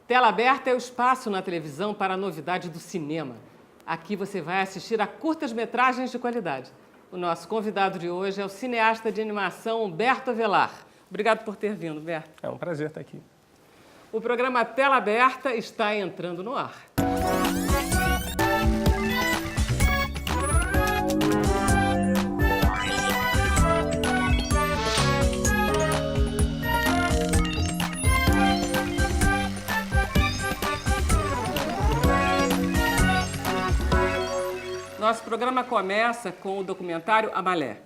Tela aberta é o espaço na televisão para a novidade do cinema. Aqui você vai assistir a curtas-metragens de qualidade. O nosso convidado de hoje é o cineasta de animação Humberto Avelar. Obrigado por ter vindo, Humberto. É um prazer estar aqui. O programa Tela Aberta está entrando no ar. Nosso programa começa com o documentário Amalé.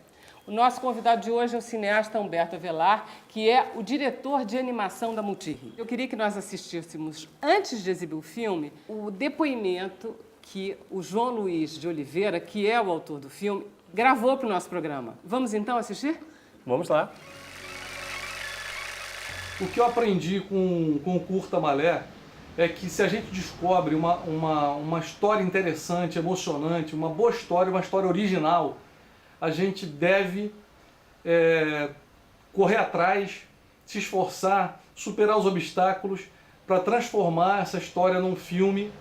O nosso convidado de hoje é o cineasta Humberto Avelar, que é o diretor de animação da Multirio. Eu queria que nós assistíssemos, antes de exibir o filme, o depoimento que o João Luiz de Oliveira, que é o autor do filme, gravou para o nosso programa. Vamos então assistir? Vamos lá. O que eu aprendi com o curta Amalé é que se a gente descobre uma história interessante, emocionante, uma boa história, uma história original, a gente deve correr atrás, se esforçar, superar os obstáculos para transformar essa história num filme,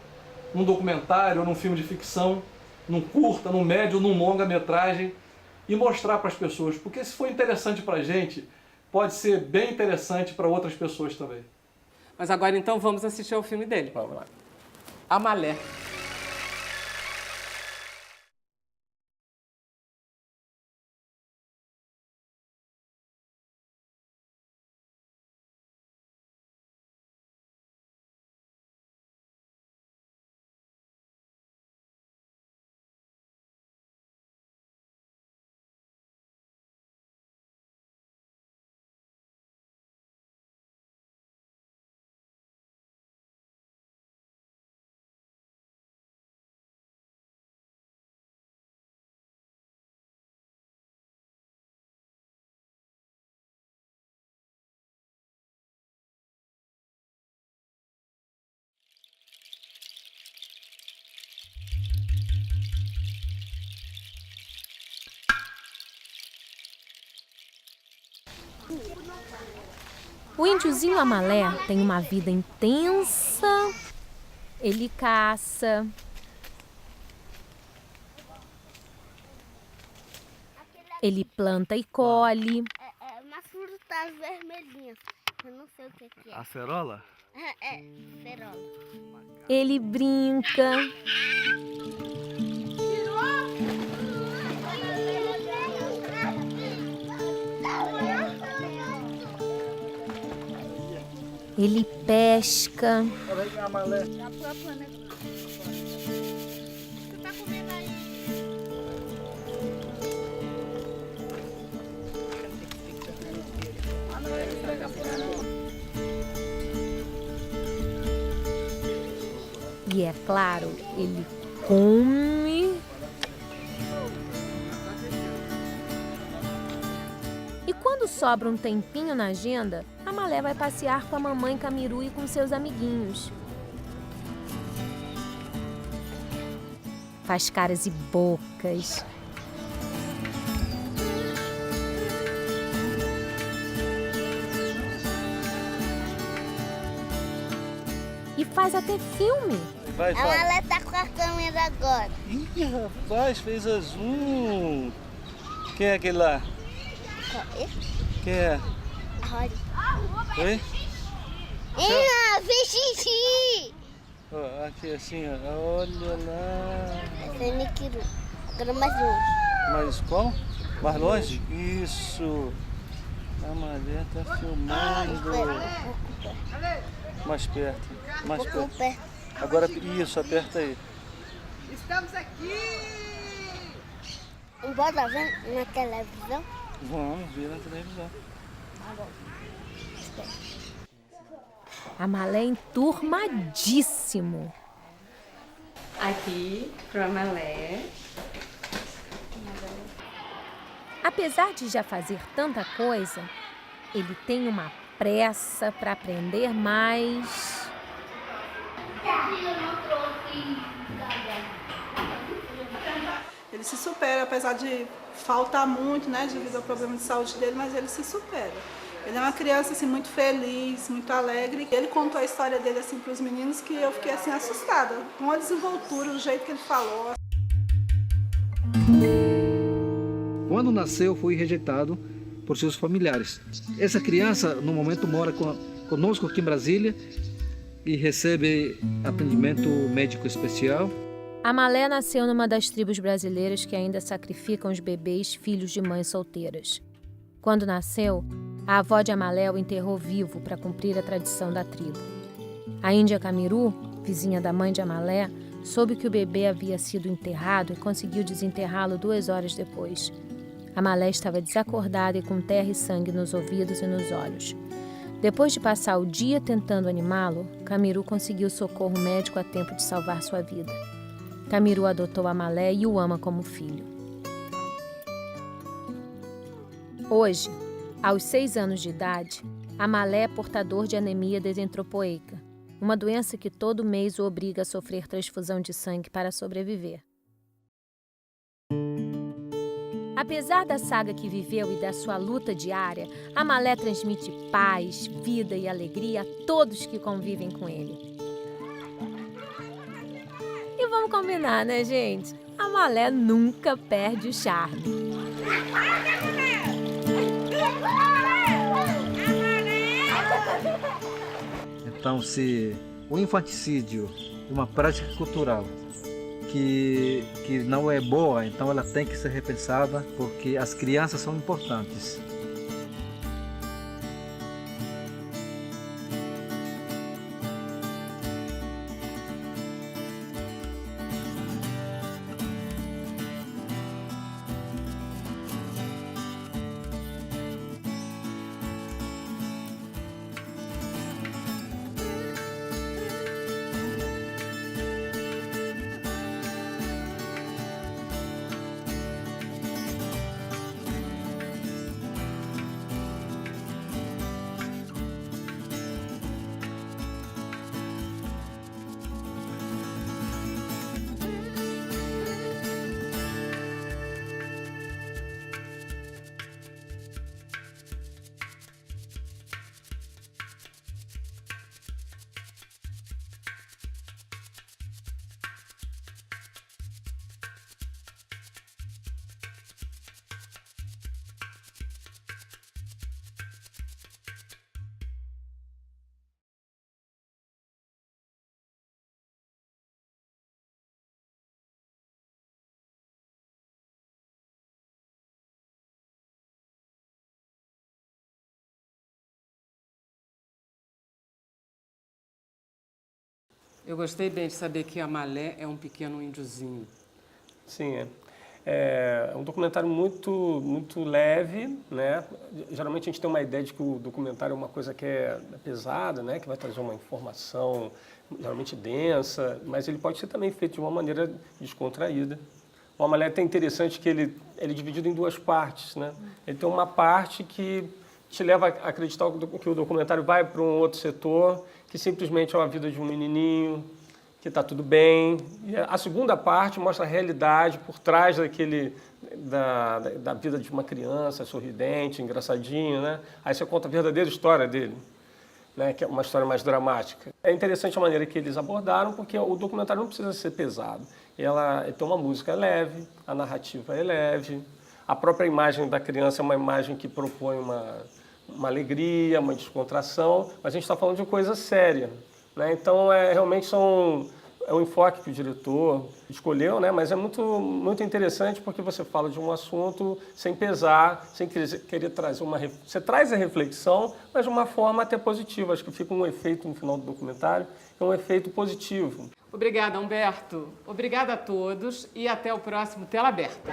num documentário, num filme de ficção, num curta, num médio, num longa-metragem e mostrar para as pessoas. Porque se for interessante para a gente, pode ser bem interessante para outras pessoas também. Mas agora então vamos assistir ao filme dele. Vamos lá. Amalé. O índiozinho Amalé tem uma vida intensa. Ele caça, ele planta e colhe. É umas frutas vermelhinhas. Eu não sei o que é. Acerola? É, cerola. Ele brinca. Ele pesca. E é claro, ele come. E quando sobra um tempinho na agenda, Amalé vai passear com a mamãe Camiru e com seus amiguinhos. Faz caras e bocas. E faz até filme. Vai, A Malé tá com a câmera agora. Ih, rapaz, fez a zoom. Quem é aquele lá? Quem é? Olha. Oi? Fiz xixi! Ó, aqui assim, ó. Olha lá. Essa é Mikiru. Agora mais longe. Mas qual? Mais longe? Isso. A Malé tá filmando. Espera, um pouco perto. Mais perto. Mais Um pouco perto. perto. Agora, isso, aperta aí. Estamos aqui! Bora ver na televisão. Vamos ver na televisão. Amalé é enturmadíssimo. Aqui pro Amalé. Apesar de já fazer tanta coisa, ele tem uma pressa para aprender mais. Ele se supera, apesar de faltar muito, né, devido ao problema de saúde dele, mas ele se supera. Ele é uma criança assim, muito feliz, muito alegre. Ele contou a história dele assim, para os meninos que eu fiquei assim, assustada com a desenvoltura, o jeito que ele falou. Quando nasceu, foi rejeitado por seus familiares. Essa criança, no momento, mora conosco aqui em Brasília e recebe atendimento médico especial. Amalé nasceu numa das tribos brasileiras que ainda sacrificam os bebês filhos de mães solteiras. Quando nasceu, a avó de Amalé o enterrou vivo para cumprir a tradição da tribo. A índia Camiru, vizinha da mãe de Amalé, soube que o bebê havia sido enterrado e conseguiu desenterrá-lo 2 horas depois. Amalé estava desacordada e com terra e sangue nos ouvidos e nos olhos. Depois de passar o dia tentando animá-lo, Camiru conseguiu socorro médico a tempo de salvar sua vida. Camiru adotou Amalé e o ama como filho. Hoje, aos 6 anos de idade, Amalé é portador de anemia desentropoeica, uma doença que todo mês o obriga a sofrer transfusão de sangue para sobreviver. Apesar da saga que viveu e da sua luta diária, Amalé transmite paz, vida e alegria a todos que convivem com ele. E vamos combinar, né, gente? Amalé nunca perde o charme. Então, se o infanticídio é uma prática cultural que não é boa, então ela tem que ser repensada, porque as crianças são importantes. Eu gostei bem de saber que Amalé é um pequeno índiozinho. Sim, é um documentário muito leve, né? Geralmente a gente tem uma ideia de que o documentário é uma coisa que é pesada, né? Que vai trazer uma informação geralmente densa, mas ele pode ser também feito de uma maneira descontraída. O Amalé é até interessante que ele é dividido em 2 partes, né? Ele tem uma parte que te leva a acreditar que o documentário vai para um outro setor, que simplesmente é a vida de um menininho, que está tudo bem. E a segunda parte mostra a realidade por trás da vida de uma criança, sorridente, engraçadinho, né? Aí você conta a verdadeira história dele, né? Que é uma história mais dramática. É interessante a maneira que eles abordaram, porque o documentário não precisa ser pesado. Ele tem uma música leve, a narrativa é leve, a própria imagem da criança é uma imagem que propõe uma alegria, uma descontração, mas a gente está falando de coisa séria, né? Então, realmente é um enfoque que o diretor escolheu, né? Mas é muito interessante porque você fala de um assunto sem pesar, sem querer trazer Você traz a reflexão, mas de uma forma até positiva. Acho que fica um efeito no final do documentário, que é um efeito positivo. Obrigada, Humberto. Obrigada a todos e até o próximo Tela Aberta.